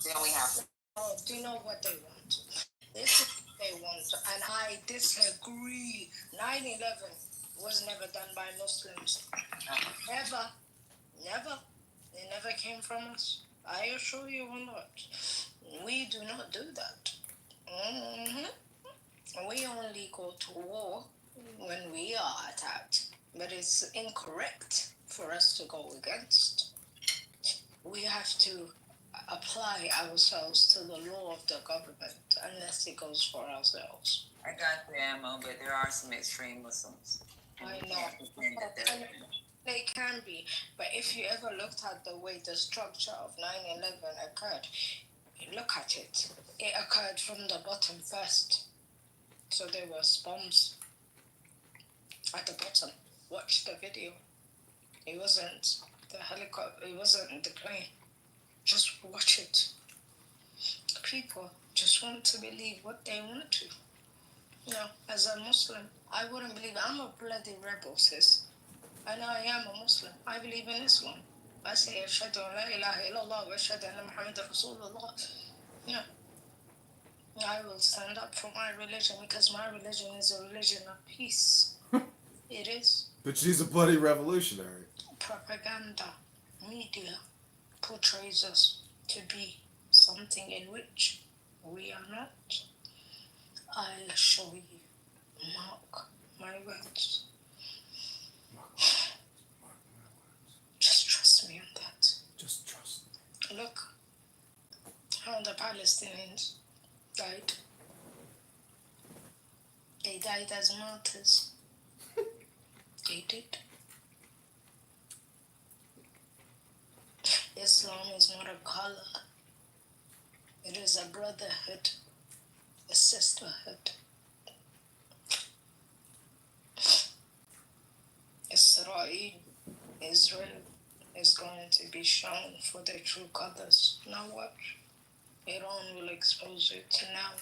Then we have to. Oh, do you know what they want? This is what they want, and I disagree. 9/11 was never done by Muslims. Never. Never. They never came from us. I assure you or not. We do not do that. We only go to war when we are attacked. But it's incorrect for us to go against. We have to apply ourselves to the law of the government unless it goes for ourselves. I got the ammo, but there are some extreme Muslims. I know. They can be, but if you ever looked at the way the structure of 9/11 occurred, look at it. It occurred from the bottom first. So there was bombs at the bottom. Watch the video. It wasn't the helicopter, it wasn't the plane. Just watch it. People just want to believe what they want to. As a Muslim, I wouldn't believe. I'm a bloody rebel, sis. And I am a Muslim. I believe in Islam. I say, Ashhadu an la ilaha illallah wa ashhadu anna Muhammad Rasulullah. I will stand up for my religion because my religion is a religion of peace. It is. But she's a bloody revolutionary. Propaganda, media portrays us to be something in which we are not. I'll show you. Mark my words. Just trust me on that. Just trust me. Look how the Palestinians died. They died as martyrs. They did. Islam is not a color. It is a brotherhood, a sisterhood. Israel is going to be shown for their true colors. Now watch. Iran will expose it now.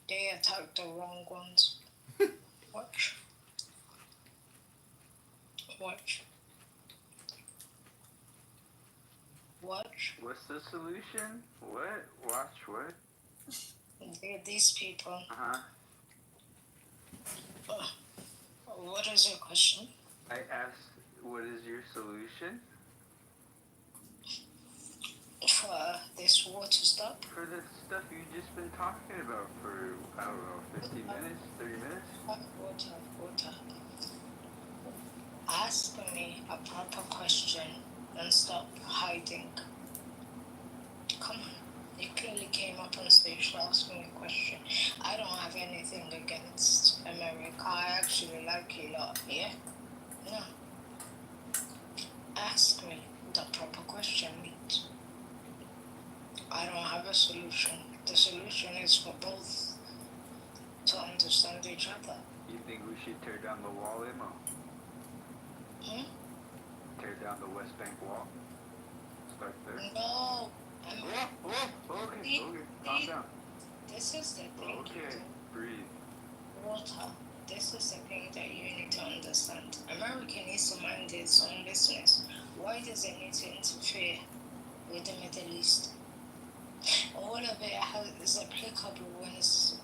They attacked the wrong ones. Watch. Watch. Watch. What's the solution? What? Watch what? These people. Uh-huh. What is your question? I asked, what is your solution? For this war to stop? For the stuff you've just been talking about for, I don't know, 15 minutes, 30 minutes? Water. Ask me a proper question and stop hiding. Come on. You clearly came up on stage to ask me a question. I don't have anything against America. I actually like you a lot, yeah? No. Ask me the proper question, mate. I don't have a solution. The solution is for both to understand each other. You think we should tear down the wall, Emma? Tear down the West Bank wall? Start there? No. Okay, calm down. This is the thing. Okay, breathe. Water. This is the thing that you need to understand. America needs to mind its own business. Why does it need to interfere with the Middle East? All of it is applicable when it's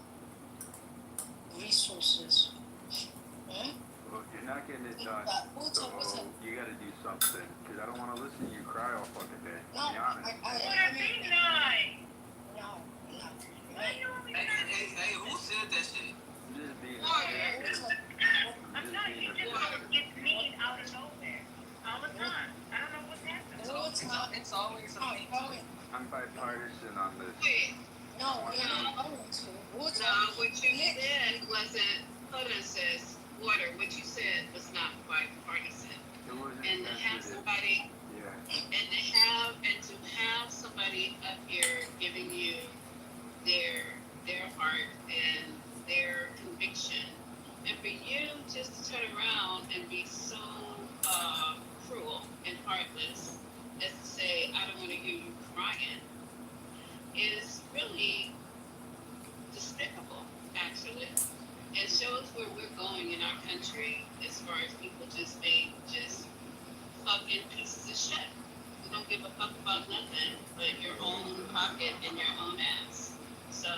resources. Well, you're not getting it done, so you gotta do something. Because I don't want to listen to you cry all fucking day. No, be honest. Hey, who said that shit? I'm just being honest. I'm not. You just get mean out of nowhere all the time. I don't know what's happening. It's always something. I'm bipartisan on this. No, you're not going to. No, what you said wasn't, hold on, sis, water, what you said was not bipartisan. It wasn't And to have somebody, and to have somebody up here giving you their heart and their conviction, and for you just to turn around and be so cruel and heartless as to say, I don't want to hear you crying, is really despicable, actually. It shows where we're going in our country as far as people just being just fucking pieces of shit. We don't give a fuck about nothing but your own pocket and your own ass. So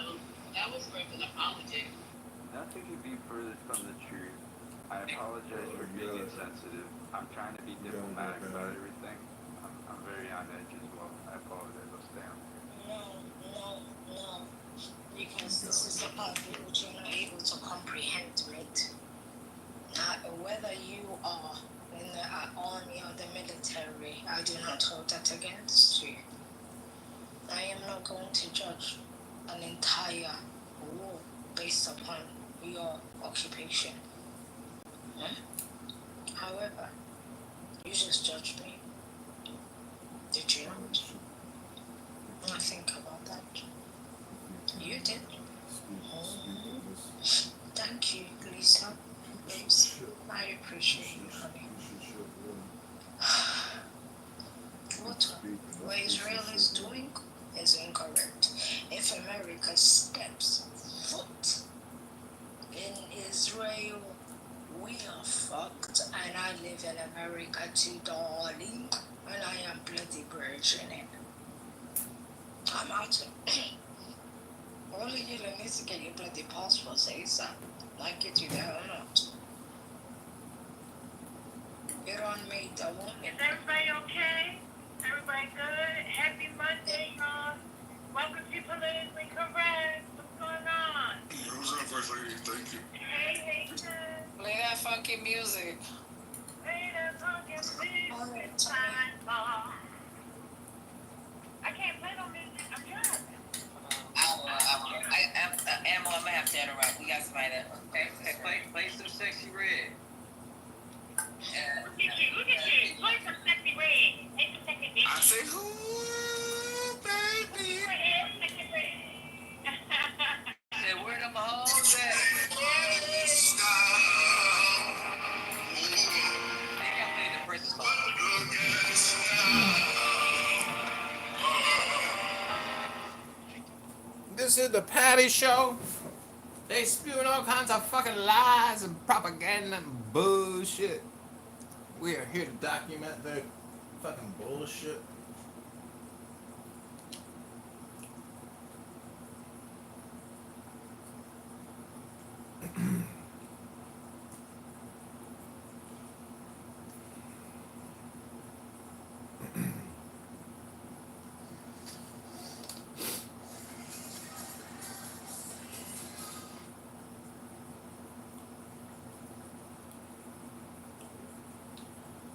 that was worth an apology. Nothing could be further from the truth. I apologize for being insensitive. I'm trying to be diplomatic about everything. I'm very on edge as well. I apologize. I'll stay on. No. Because this is the part which you're not able to comprehend, right? Whether you are in the army or the military, I do not hold that against you. I am not going to judge an entire war based upon your occupation. However, you just judged me. Did you not? I think about that. You did. Thank you, Lisa. Please. I appreciate you, honey. What Israel is doing is incorrect. If America steps foot in Israel, we are fucked. And I live in America too, darling. And I am bloody virgin. I'm out of all of you need to get your bloody passports ASAP. Like get you there or not. Iran made a woman. Is everybody okay? Everybody good? Happy Monday, y'all. Welcome to Politically Correct. What's going on? Who's up, First Lady? Thank you. Hey, Play that funky music. play the funky music. I can't play no music. I'm driving. I'm gonna have to interrupt. We got somebody that. Okay, play some sexy red. Yeah. Look at you. Play some sexy red. Play some sexy red. I say, ooh, baby. Sexy red. Say, where them hoes at? Maybe I played the Princess song. This is the Patty Show. They spewing all kinds of fucking lies and propaganda and bullshit. We are here to document their fucking bullshit.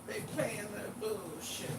They playing their bullshit.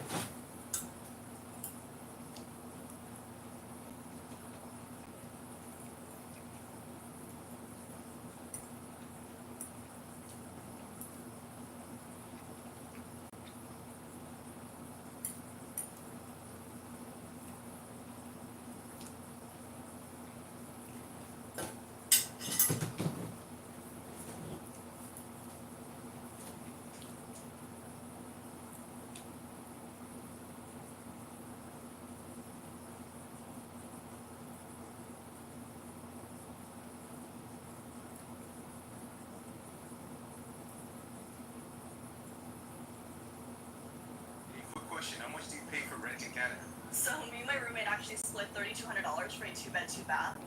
How much do you pay for rent in Canada? So me and my roommate actually split $3,200 for a 2-bed, 2-bath.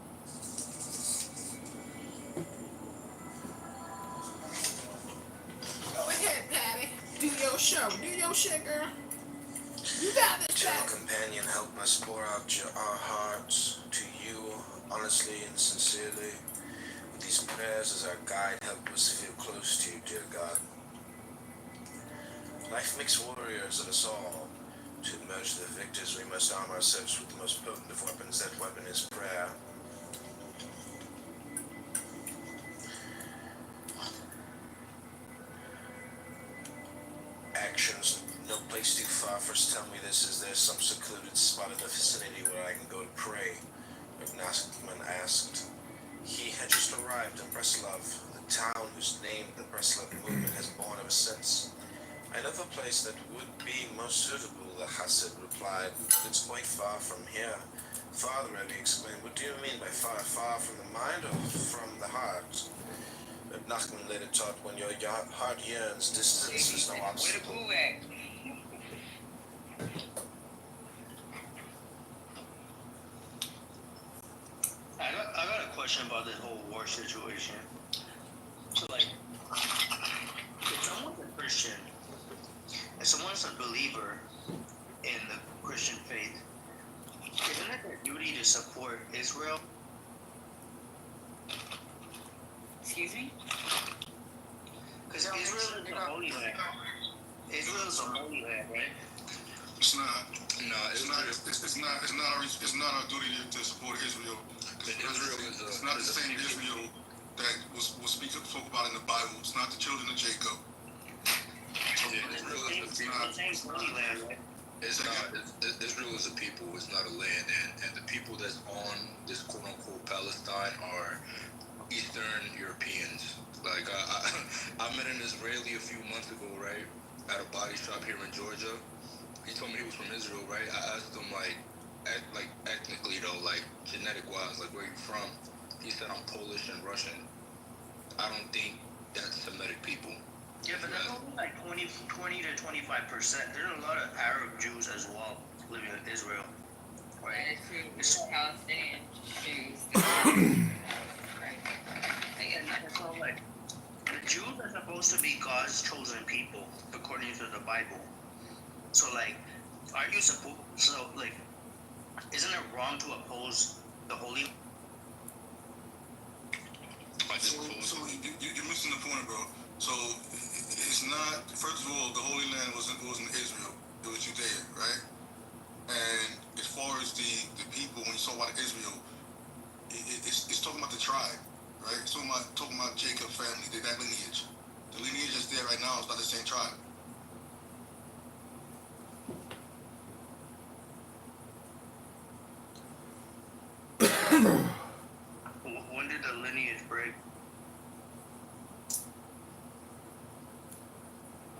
Go ahead, Patty. Do your show. Do your shit, girl. You got this, Gentle Patty. companion, help us pour out our hearts to you, honestly and sincerely. With these prayers as our guide, help us feel close to you, dear God. Life makes warriors of us all. To emerge the victors, we must arm ourselves with the most potent of weapons. That weapon is prayer. Actions, no place too far. First tell me this, is there some secluded spot in the vicinity where I can go to pray? Congressman asked. He had just arrived in Breslov, the town whose name the Breslov movement has borne ever since. I know a place that would be most suitable, the Hasid replied. It's quite far from here. Father, Rebbe explained, what do you mean by far? Far from the mind or from the heart? But Nachman later taught, when your heart yearns, distance is no obstacle. Where the boo at? question about this whole war situation. So, like, if someone's a Christian, if someone's a believer in the Christian faith, isn't it their duty to support Israel? Excuse me? Because Israel is the Holy Land. Israel is a Holy Land, right? It's not. No, it's not our duty to support Israel. It's not the same Israel that was spoke about in the Bible. It's not the children of Jacob. So It's Holy Land, right? It's not. Israel is a people. It's not a land, and the people that's on this quote unquote Palestine are Eastern Europeans. Like I met an Israeli a few months ago, right, at a body shop here in Georgia. He told me he was from Israel, right? I asked him like ethnically though, like genetic wise, like where you from? He said I'm Polish and Russian. I don't think that's Semitic people. Yeah, but that's only like 20 to 25%. There are a lot of Arab Jews as well living in Israel. Right. It's true. Palestinian Jews. Right. So, like, the Jews are supposed to be God's chosen people, according to the Bible. So, like, aren't you supposed... So, like, isn't it wrong to oppose the Holy... So you're missing the point, bro. So it's not. First of all, the Holy Land wasn't Israel. It was Judea, right? And as far as the people, when you talk about Israel, it's talking about the tribe, right? It's talking about Jacob's family, that lineage. The lineage that's there right now is not the same tribe. When did the lineage break?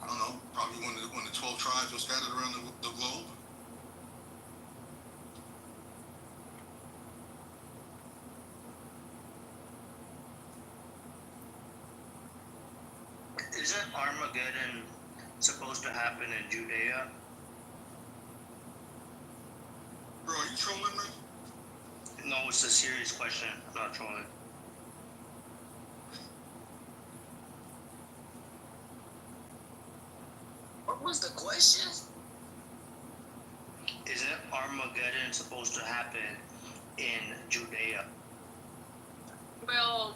I don't know. Probably when the 12 tribes were scattered around the globe. Isn't Armageddon supposed to happen in Judea? Bro, are you trolling me? No, it's a serious question. I'm not trolling. What was the question? Isn't Armageddon supposed to happen in Judea? Well,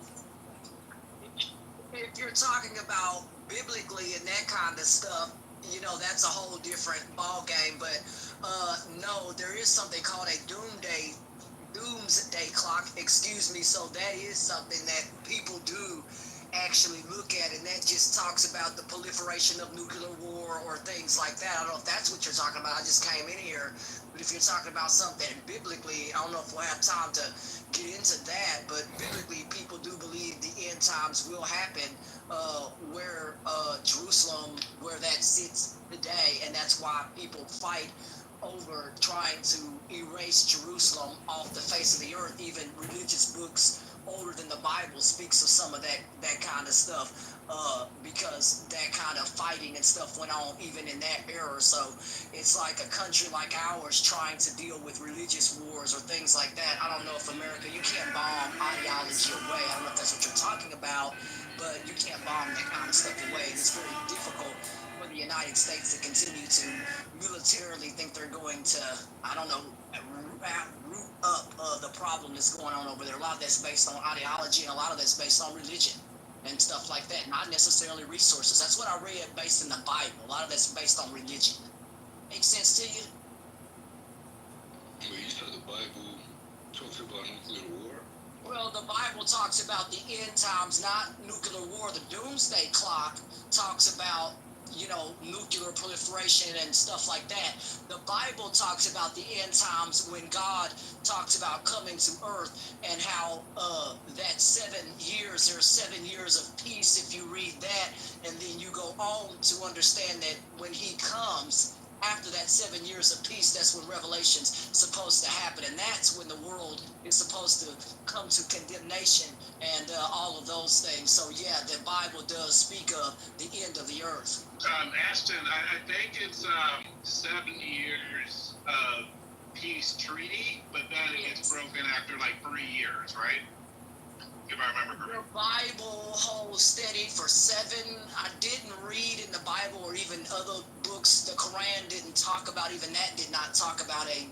if you're talking about biblically and that kind of stuff, you know, that's a whole different ball game. But no, there is something called a doomsday clock, excuse me. So that is something that people do actually look at, and that just talks about the proliferation of nuclear war or things like that. I don't know if that's what you're talking about. I just came in here. But if you're talking about something biblically, I don't know if we'll have time to get into that, but biblically people do believe the end times will happen where Jerusalem, where that sits today, and that's why people fight over trying to erase Jerusalem off the face of the earth. Even religious books older than the Bible speaks of some of that kind of stuff, because that kind of fighting and stuff went on even in that era. So it's like a country like ours trying to deal with religious wars or things like that. I don't know if America, you can't bomb ideology away. I don't know if that's what you're talking about, but you can't bomb that kind of stuff away. It's very difficult for the United States to continue to militarily think they're going to, I don't know, root up the problem that's going on over there. A lot of that's based on ideology, and a lot of that's based on religion and stuff like that, not necessarily resources. That's what I read based in the Bible. A lot of that's based on religion. Make sense to you? Well, you said the Bible talks about nuclear war? Well, the Bible talks about the end times, not nuclear war. The doomsday clock talks about, you know, nuclear proliferation and stuff like that. The Bible talks about the end times when God talks about coming to earth, and how that 7 years, there are 7 years of peace if you read that, and then you go on to understand that when he comes, after that 7 years of peace, that's when Revelation's supposed to happen, and that's when the world is supposed to come to condemnation and all of those things. So yeah, the Bible does speak of the end of the earth. Ashton, I think it's 7 years of peace treaty, but then it gets broken after like 3 years, right? if I remember The correctly. Bible holds steady for 7. I didn't read in the Bible or even other books. The Quran didn't talk about, even that did not talk about a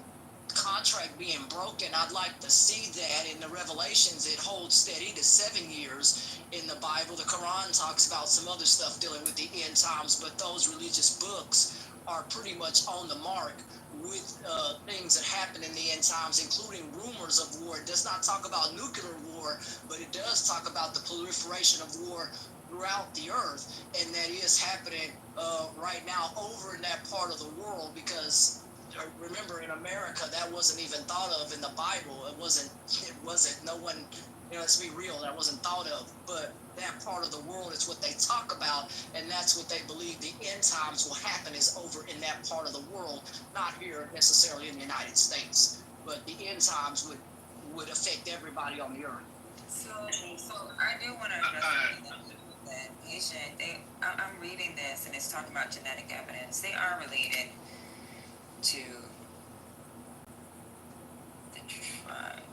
contract being broken. I'd like to see that in the Revelations. It holds steady to 7 years in the Bible. The Quran talks about some other stuff dealing with the end times, but those religious books are pretty much on the mark with things that happen in the end times, including rumors of war. It does not talk about nuclear war, but it does talk about the proliferation of war throughout the earth, and that is happening right now over in that part of the world, because remember, in America, that wasn't even thought of in the Bible. It wasn't, no one, let's be real, that wasn't thought of. But that part of the world is what they talk about, and that's what they believe the end times will happen, is over in that part of the world, not here necessarily in the United States. But the end times would affect everybody on the earth. So I do want to address that Asian. I'm reading this, and it's talking about genetic evidence. They are related to the tribe.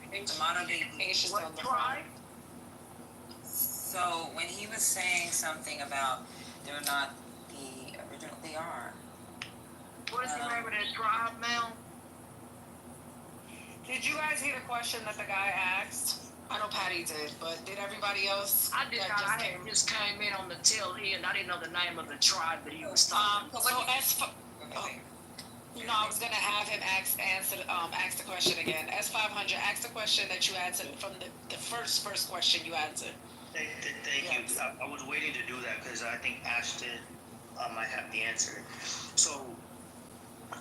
The modern day Asians. What tribe? So when he was saying something about they're not the original, they are. What is the name of that tribe, Mel? Did you guys hear the question that the guy asked? I know Patty did, but did everybody else? I did not. I just came in on the tail end. I didn't know the name of the tribe that he was talking about. So I was gonna have him ask the question again. S500, ask the question that you answered from the first question you answered. Thank you. I was waiting to do that because I think Ashton might have the answer. So,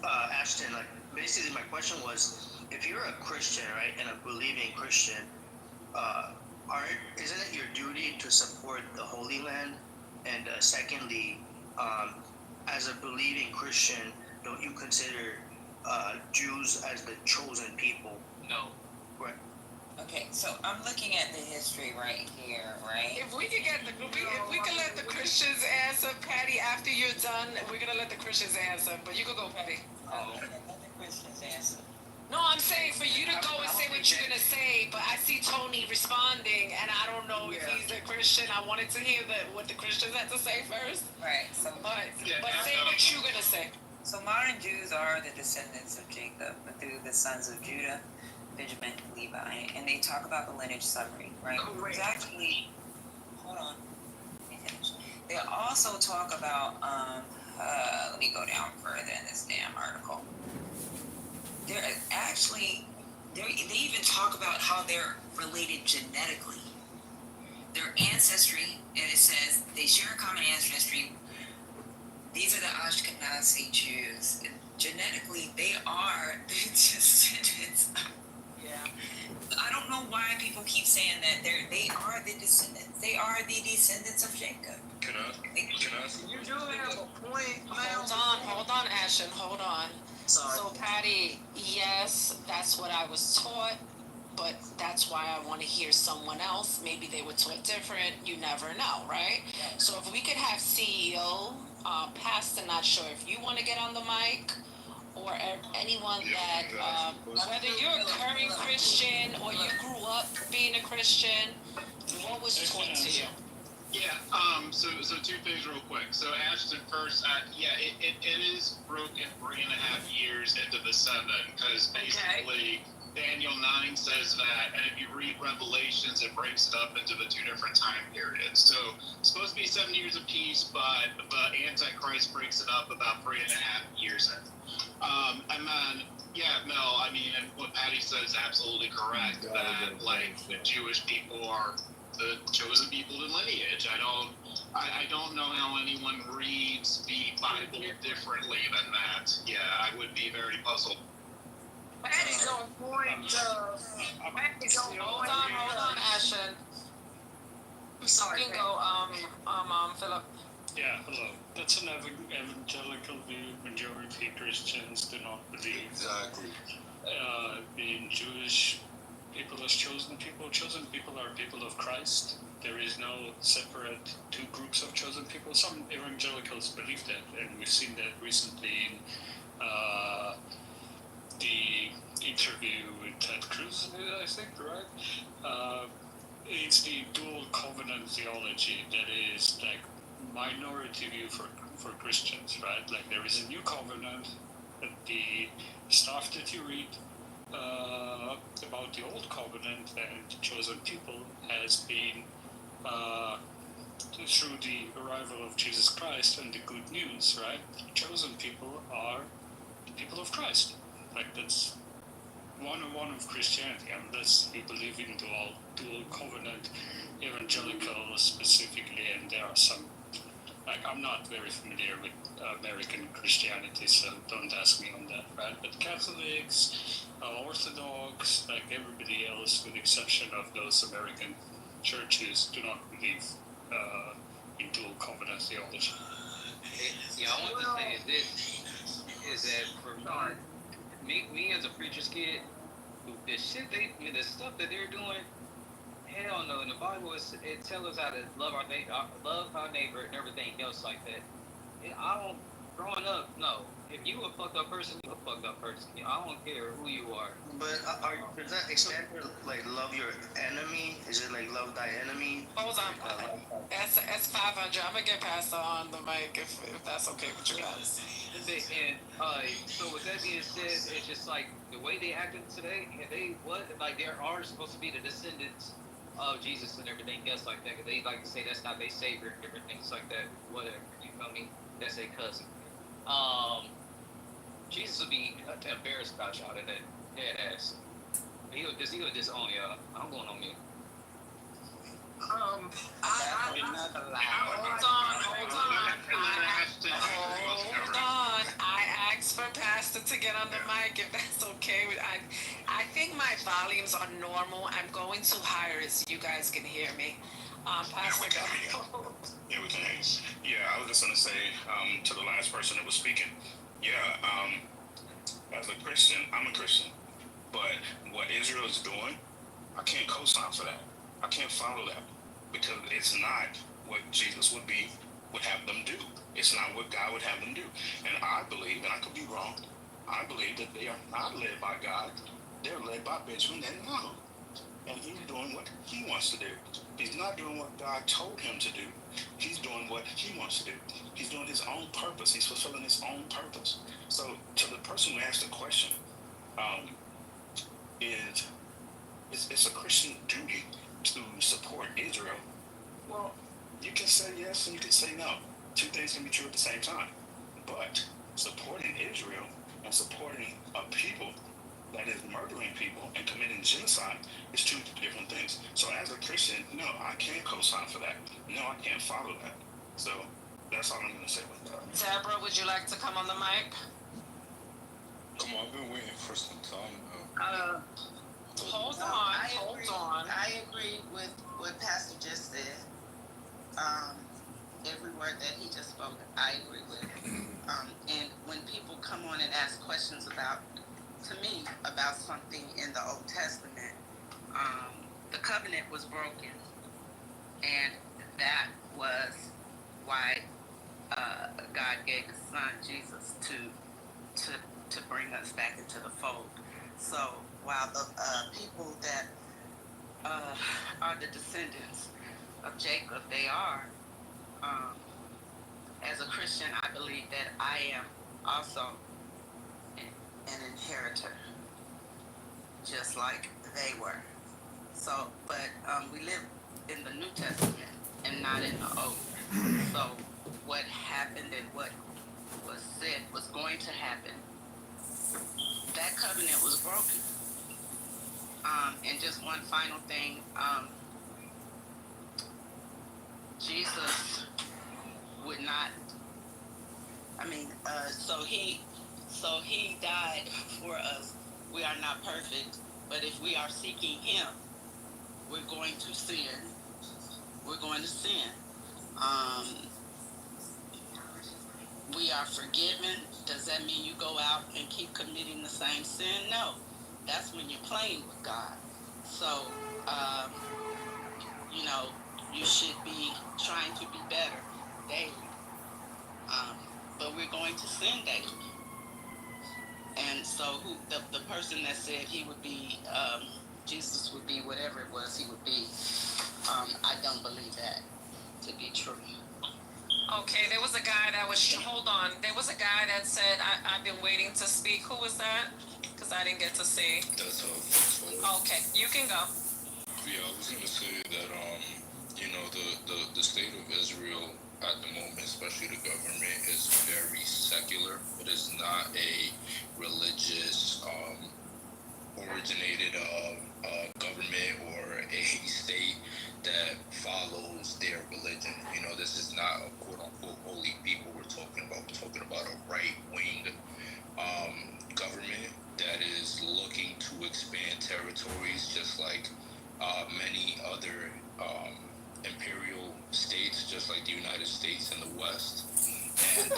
Ashton, like, basically my question was, if you're a Christian, right, and a believing Christian, isn't it your duty to support the Holy Land? And secondly, as a believing Christian, don't you consider Jews as the chosen people? No. Right. Okay, so I'm looking at the history right here, right? If we can let the Christians answer, Patty, after you're done, we're gonna let the Christians answer. But you can go, Patty. Let the Christians answer. No, I'm saying for you to go and say what you're gonna say, but I see Tony responding, and I don't know if he's a Christian. I wanted to hear what the Christians had to say first. Right. So, but say what you're gonna say. So modern Jews are the descendants of Jacob through the sons of Judah, Benjamin, Levi, and they talk about the lineage summary, right? Correct. Exactly. Hold on. Let me finish. They also talk about. Let me go down further in this damn article. They're actually, they even talk about how they're related genetically. Their ancestry, and it says they share a common ancestry. These are the Ashkenazi Jews. And genetically, they are the descendants. Yeah. I don't know why people keep saying that they are the descendants. They are the descendants of Jacob. Can I? You do have a point, Mel. Hold on, Ashton, hold on. Sorry. So, Patty, yes, that's what I was taught, but that's why I want to hear someone else. Maybe they were taught different. You never know, right? So if we could have CEO, Pastor, not sure if you want to get on the mic, or anyone that, whether you're a current Christian or you grew up being a Christian, what was taught to you? Yeah, so two things real quick. So Ashton first, it is broken 3.5 years into the 7, because basically Daniel 9 says that, and if you read Revelations, it breaks it up into the 2 different time periods. So it's supposed to be 7 years of peace, but Antichrist breaks it up about 3.5 years in. And then, Mel, I mean, and what Patty said is absolutely correct, that, like, the Jewish people are the chosen people in lineage. I don't know how anyone reads the Bible differently than that. Yeah, I would be very puzzled. Patty's on point. Patty's on point. Hold on, Ashton. I'm sorry. You can go, Philip. Yeah, hello. That's an evangelical view. Majority of Christians do not believe. Exactly. Being Jewish people as chosen people. Chosen people are people of Christ. There is no separate 2 groups of chosen people. Some evangelicals believe that, and we've seen that recently in the interview with Ted Cruz, I think, right? It's the dual covenant theology that is like minority view for Christians, right? Like there is a new covenant, that the stuff that you read about the old covenant and chosen people has been through the arrival of Jesus Christ and the good news, right? Chosen people are the people of Christ. Like that's 101 of Christianity, unless you believe in dual covenant evangelical specifically, and there are some, like I'm not very familiar with American Christianity, so don't ask me on that, right? But Catholics, Orthodox, like everybody else, with the exception of those American churches, do not believe in dual covenant theology. Yeah, I want to say is that for me as a preacher's kid, the stuff that they're doing, hell no. In the Bible, it tells us how to love our neighbor and everything else like that. Growing up, no. If you a fucked up person, you a fucked up person. I don't care who you are. But does that extend to like love your enemy? Is it like love thy enemy? Hold on. That's 500. I'm gonna get passed on the mic if that's okay with you guys. And so with that being said, it's just like the way they acting today, there are supposed to be the descendants of Jesus and everything else like that. Cause they like to say that's not their savior and different things like that. Whatever, you feel me? That's their cousin. Jesus would be embarrassed about y'all that dead ass. He would disown y'all. I'm going on mute. Hold on. I asked for Pastor to get on the mic, if that's okay. I think my volumes are normal. I'm going too higher so you guys can hear me. Pastor, yeah, we can hear you. Yeah, I was just going to say to the last person that was speaking, as a Christian, I'm a Christian, but what Israel is doing, I can't co-sign for that. I can't follow that because it's not what Jesus would have them do. It's not what God would have them do. And I believe, and I could be wrong, I believe that they are not led by God. They're led by Benjamin Netanyahu. And he's doing what he wants to do. He's not doing what God told him to do. He's doing what he wants to do. He's doing his own purpose. He's fulfilling his own purpose. So to the person who asked the question, it's a Christian duty to support Israel. Well, you can say yes and you can say no. Two things can be true at the same time. But supporting Israel and supporting a people that is murdering people and committing genocide is two different things. So as a Christian, no, I can't co-sign for that. No, I can't follow that. So that's all I'm going to say with that. Deborah, would you like to come on the mic? Come on, I've been waiting for some time. Hold on. I agree with what Pastor just said. Every word that he just spoke, I agree with. And when people come on and ask questions to me about something in the Old Testament, the covenant was broken, and that was why God gave His Son Jesus to bring us back into the fold. So while the people that are the descendants of Jacob, they are, as a Christian, I believe that I am also an inheritor, just like they were. So, but we live in the New Testament and not in the Old. So what happened and what was said was going to happen, that covenant was broken. And just one final thing, Jesus would not, so he died for us. We are not perfect, but if we are seeking him, we're going to sin. We're going to sin. We are forgiven. Does that mean you go out and keep committing the same sin? No. That's when you're playing with God. So, you should be trying to be better daily. But we're going to sin daily. And so the person that said he would be, Jesus would be whatever it was he would be, I don't believe that to be true. Okay, there was a guy that was, hold on, there was a guy that said, I've been waiting to speak. Who was that? Because I didn't get to see. Okay, you can go. Yeah, I was gonna say that the state of Israel at the moment, especially the government, is very secular. It is not a religious originated government or a state that follows their religion. This is not a quote unquote holy people we're talking about. We're talking about a right wing government that is looking to expand territories, just like many other imperial states, just like the United States and the West. And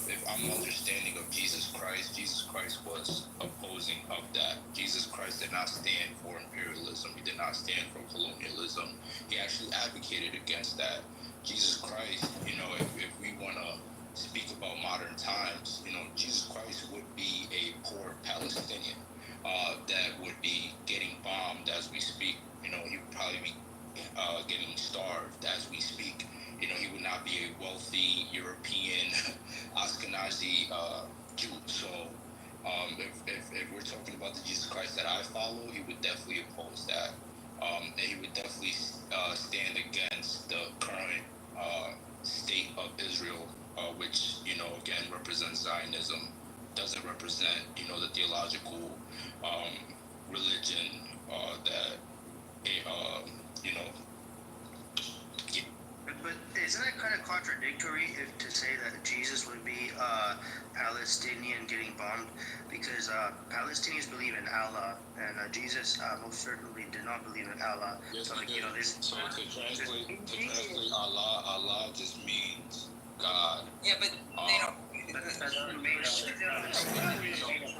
if I'm understanding of Jesus Christ was opposing of that. Jesus Christ did not stand for imperialism. He did not stand for colonialism. He actually advocated against that. Jesus Christ, if we want to speak about modern times, Jesus Christ would be a poor Palestinian that would be getting bombed as we speak. He would probably be getting starved as we speak. He would not be a wealthy European Ashkenazi Jew. So if we're talking about the Jesus Christ that I follow, he would definitely oppose that. And he would definitely stand against the current state of Israel, which, again, represents Zionism, doesn't represent, the theological religion that, But isn't it kind of contradictory if to say that Jesus would be Palestinian getting bombed? Because Palestinians believe in Allah, and Jesus most certainly did not believe in Allah. Yes, So, so to translate Allah just means God. Yeah, but they don't.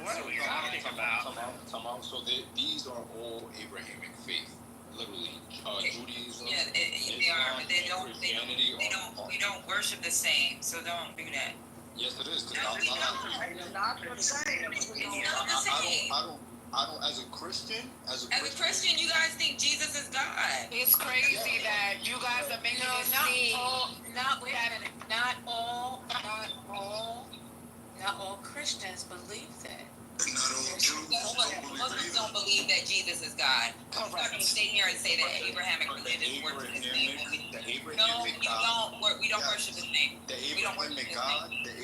What are we talking about? So these are all Abrahamic faith, literally. Judaism, Yeah, they are, but we don't worship the same, so don't do that. Yes, it is. It's not the same. I don't. As a Christian, As a Christian, you guys think Jesus is God. It's crazy that you guys are making it seem not all Christians believe that. Not all Jews Muslims don't believe that Jesus is God. I'm not going to stay here and say that Abrahamic religion worship the same. No, you don't. We don't worship the same. The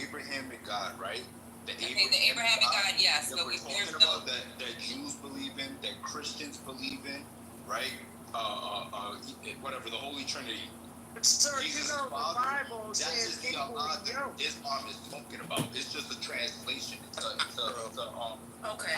Abrahamic God, right? The Abrahamic God, yes. That But we're talking about that Jews believe in, that Christians believe in, right? Whatever, the Holy Trinity. Sir, Jesus the Bible that says is the Allah that Islam is talking about. It's just a translation. Okay.